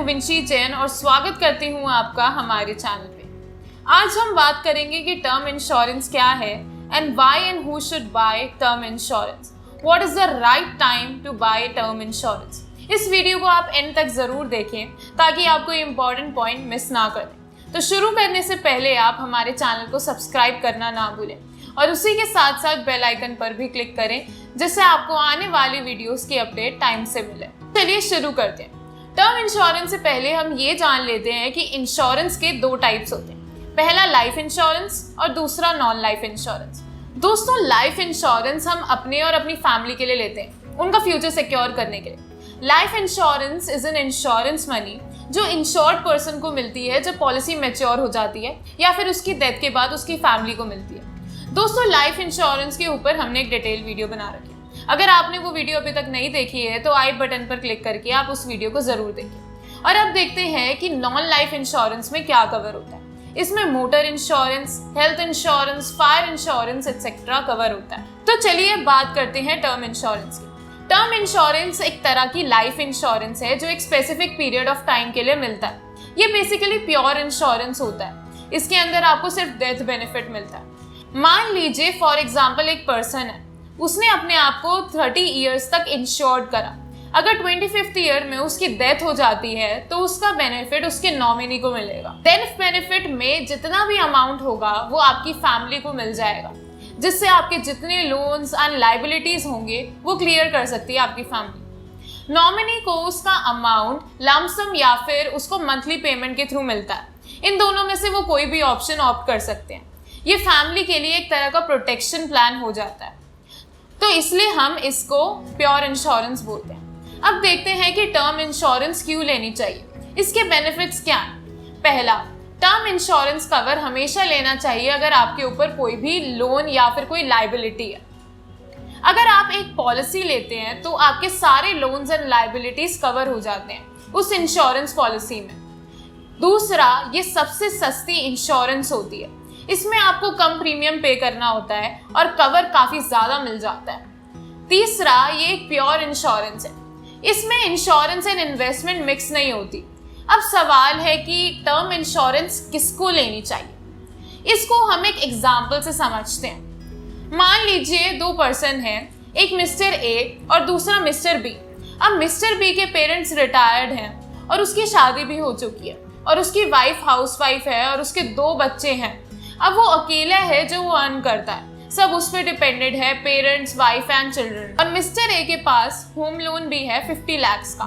हूँ विंशी जैन और स्वागत करती हूँ आपका हमारे चैनल पे। आज हम बात करेंगे कि टर्म इंश्योरेंस क्या है and why and who should buy term insurance. What is the right time to buy term insurance. इस वीडियो को आप एंड तक जरूर देखें ताकि आपको इंपॉर्टेंट पॉइंट मिस ना करें। तो शुरू करने से पहले आप हमारे चैनल को सब्सक्राइब करना ना भूलें और उसी के साथ साथ बेल आइकन पर भी क्लिक करें जिससे आपको आने वाली वीडियोस की अपडेट टाइम से मिले। चलिए शुरू करते हैं। टर्म इंश्योरेंस से पहले हम ये जान लेते हैं कि इंश्योरेंस के दो टाइप्स होते हैं, पहला लाइफ इंश्योरेंस और दूसरा नॉन लाइफ इंश्योरेंस। दोस्तों, लाइफ इंश्योरेंस हम अपने और अपनी फैमिली के लिए लेते हैं, उनका फ्यूचर सिक्योर करने के लिए। Life insurance is an insurance money जो इंश्योर्ड पर्सन को मिलती है जब पॉलिसी मैच्योर हो जाती है या फिर उसकी डेथ के बाद उसकी फैमिली को मिलती है। दोस्तों, लाइफ इंश्योरेंस के ऊपर हमने एक डिटेल वीडियो बना रखी है। अगर आपने वो वीडियो अभी तक नहीं देखी है तो आई बटन पर क्लिक करके आप उस वीडियो को जरूर देखें। और अब देखते हैं कि नॉन लाइफ इंश्योरेंस में क्या कवर होता है। इसमें motor insurance, health insurance, fire insurance etcetera cover होता है। तो चलिए बात करते हैं टर्म इंश्योरेंस की। टर्म इंश्योरेंस एक तरह की लाइफ इंश्योरेंस है जो एक स्पेसिफिक पीरियड ऑफ टाइम के लिए मिलता है। ये बेसिकली प्योर इंश्योरेंस होता है। इसके अंदर आपको सिर्फ डेथ बेनिफिट मिलता है। मान लीजिए फॉर एग्जाम्पल एक पर्सन है, उसने अपने आप को 30 ईयर्स तक इंश्योर्ड करा। अगर 25th ईयर में उसकी डेथ हो जाती है तो उसका बेनिफिट उसके नॉमिनी को मिलेगा। डेथ बेनिफिट में जितना भी अमाउंट होगा वो आपकी फैमिली को मिल जाएगा, जिससे आपके जितने लोन्स एंड लाइबिलिटीज होंगे वो क्लियर कर सकती है आपकी फैमिली। नॉमिनी को उसका अमाउंट लमसम या फिर उसको मंथली पेमेंट के थ्रू मिलता है। इन दोनों में से वो कोई भी ऑप्शन ऑप्ट कर सकते हैं। ये फैमिली के लिए एक तरह का प्रोटेक्शन प्लान हो जाता है, तो इसलिए हम इसको प्योर इंश्योरेंस बोलते हैं। अब देखते हैं कि टर्म इंश्योरेंस क्यों लेनी चाहिए, इसके बेनिफिट्स क्या हैं। पहला, टर्म इंश्योरेंस कवर हमेशा लेना चाहिए अगर आपके ऊपर कोई भी लोन या फिर कोई लाइबिलिटी है। अगर आप एक पॉलिसी लेते हैं तो आपके सारे लोन्स एंड लाइबिलिटीज कवर हो जाते हैं उस इंश्योरेंस पॉलिसी में। दूसरा, ये सबसे सस्ती इंश्योरेंस होती है। इसमें आपको कम प्रीमियम पे करना होता है और कवर काफी ज्यादा मिल जाता है। तीसरा, ये एक प्योर इंश्योरेंस है। इसमें इंश्योरेंस एंड इन्वेस्टमेंट मिक्स नहीं होती। अब सवाल है कि टर्म इंश्योरेंस किसको लेनी चाहिए। इसको हम एक एग्जाम्पल से समझते हैं। मान लीजिए दो पर्सन हैं, एक मिस्टर ए और दूसरा मिस्टर बी। अब मिस्टर बी के पेरेंट्स रिटायर्ड हैं और उसकी शादी भी हो चुकी है और उसकी वाइफ हाउसवाइफ है और उसके दो बच्चे हैं। अब वो अकेला है जो वो अर्न करता है, सब उस पर डिपेंडेड है, पेरेंट्स, वाइफ एंड चिल्ड्रन। और मिस्टर ए के पास होम लोन भी है 50 lakhs का।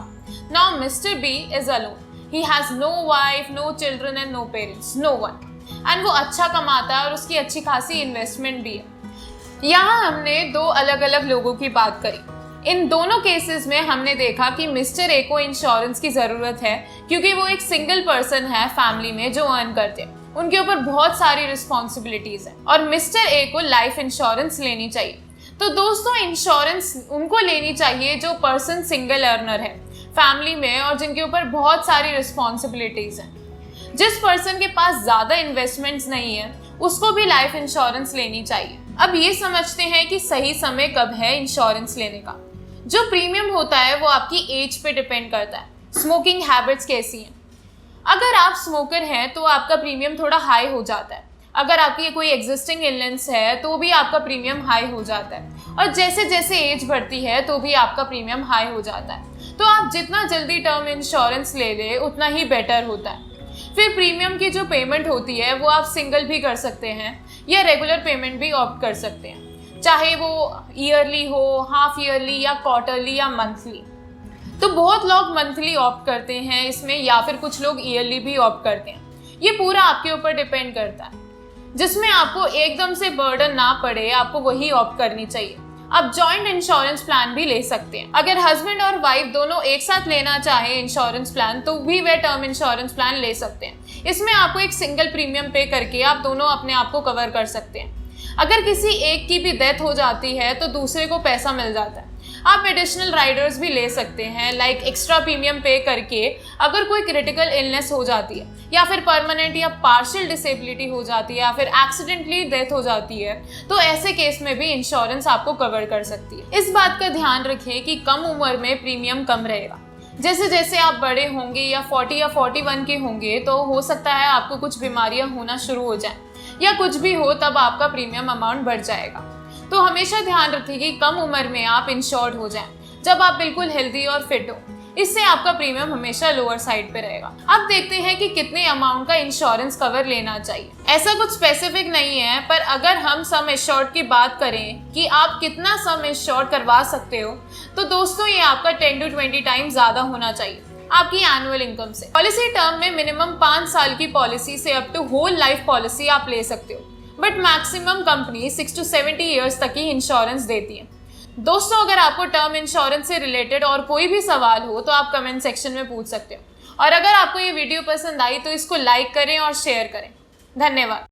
Now mister B is alone, he has no wife, no children and no parents, no one. And वो अच्छा कमाता है और उसकी अच्छी खासी इन्वेस्टमेंट भी है। यहाँ हमने दो अलग अलग लोगों की बात करी। इन दोनों केसेस में हमने देखा कि मिस्टर ए को इंश्योरेंस की जरूरत है क्योंकि वो एक सिंगल पर्सन है फैमिली में जो अर्न करते हैं, उनके ऊपर बहुत सारी रिस्पॉन्सिबिलिटीज हैं और मिस्टर ए को लाइफ इंश्योरेंस लेनी चाहिए। तो दोस्तों, इंश्योरेंस उनको लेनी चाहिए जो पर्सन सिंगल अर्नर है फैमिली में और जिनके ऊपर बहुत सारी रिस्पॉन्सिबिलिटीज हैं। जिस पर्सन के पास ज्यादा इन्वेस्टमेंट्स नहीं है उसको भी लाइफ इंश्योरेंस लेनी चाहिए। अब ये समझते हैं कि सही समय कब है इंश्योरेंस लेने का। जो प्रीमियम होता है वो आपकी एज पे डिपेंड करता है। स्मोकिंग हैबिट्स कैसी हैं। अगर आप स्मोकर हैं तो आपका प्रीमियम थोड़ा हाई हो जाता है। अगर आपकी कोई एग्जिस्टिंग इलनेस है तो भी आपका प्रीमियम हाई हो जाता है और जैसे जैसे एज बढ़ती है तो भी आपका प्रीमियम हाई हो जाता है। तो आप जितना जल्दी टर्म इंश्योरेंस ले लें उतना ही बेटर होता है। फिर प्रीमियम की जो पेमेंट होती है वो आप सिंगल भी कर सकते हैं या रेगुलर पेमेंट भी ऑप्ट कर सकते हैं, चाहे वो ईयरली हो, हाफ ईयरली या क्वार्टरली या मंथली। तो बहुत लोग मंथली ऑप्ट करते हैं इसमें या फिर कुछ लोग ईयरली भी ऑप्ट करते हैं। ये पूरा आपके ऊपर डिपेंड करता है। जिसमें आपको एकदम से बर्डन ना पड़े आपको वही ऑप्ट करनी चाहिए। आप जॉइंट इंश्योरेंस प्लान भी ले सकते हैं। अगर हस्बैंड और वाइफ दोनों एक साथ लेना चाहे इंश्योरेंस प्लान तो भी वे टर्म इंश्योरेंस प्लान ले सकते हैं। इसमें आपको एक सिंगल प्रीमियम पे करके आप दोनों अपने आप को कवर कर सकते हैं। अगर किसी एक की भी डेथ हो जाती है तो दूसरे को पैसा मिल जाता है। आप एडिशनल राइडर्स भी ले सकते हैं, लाइक एक्स्ट्रा प्रीमियम पे करके अगर कोई क्रिटिकल इलनेस हो जाती है या फिर परमानेंट या पार्शियल डिसेबिलिटी हो जाती है या फिर एक्सीडेंटली डेथ हो जाती है तो ऐसे केस में भी इंश्योरेंस आपको कवर कर सकती है। इस बात का ध्यान रखें कि कम उम्र में प्रीमियम कम रहेगा जैसे जैसे आप बड़े होंगे या 40 या 41 के होंगे तो हो सकता है आपको कुछ बीमारियां होना शुरू हो जाएं या कुछ भी हो, तब आपका प्रीमियम अमाउंट बढ़ जाएगा। तो हमेशा ध्यान रखिए कि कम उम्र में आप इंश्योर्ड हो जाएं, जब आप बिल्कुल हेल्दी और फिट हो। इससे आपका प्रीमियम हमेशा लोअर साइड पे रहेगा। अब देखते हैं कि कितने अमाउंट का इंश्योरेंस कवर लेना चाहिए। ऐसा कुछ स्पेसिफिक नहीं है, पर अगर हम सम एश्योर्ड की बात करें कि आप कितना सम एश्योर्ड करवा सकते हो, तो दोस्तों ये आपका 10 to 20 टाइम ज्यादा होना चाहिए आपकी एनुअल इनकम से। पॉलिसी टर्म में मिनिमम 5 साल की पॉलिसी से up to whole life policy आप ले सकते हो, but maximum company 6 to 70 years तक ही इंश्योरेंस देती है। दोस्तों, अगर आपको टर्म इंश्योरेंस से रिलेटेड और कोई भी सवाल हो तो आप कमेंट सेक्शन में पूछ सकते हो। और अगर आपको ये वीडियो पसंद आई तो इसको लाइक करें और शेयर करें। धन्यवाद।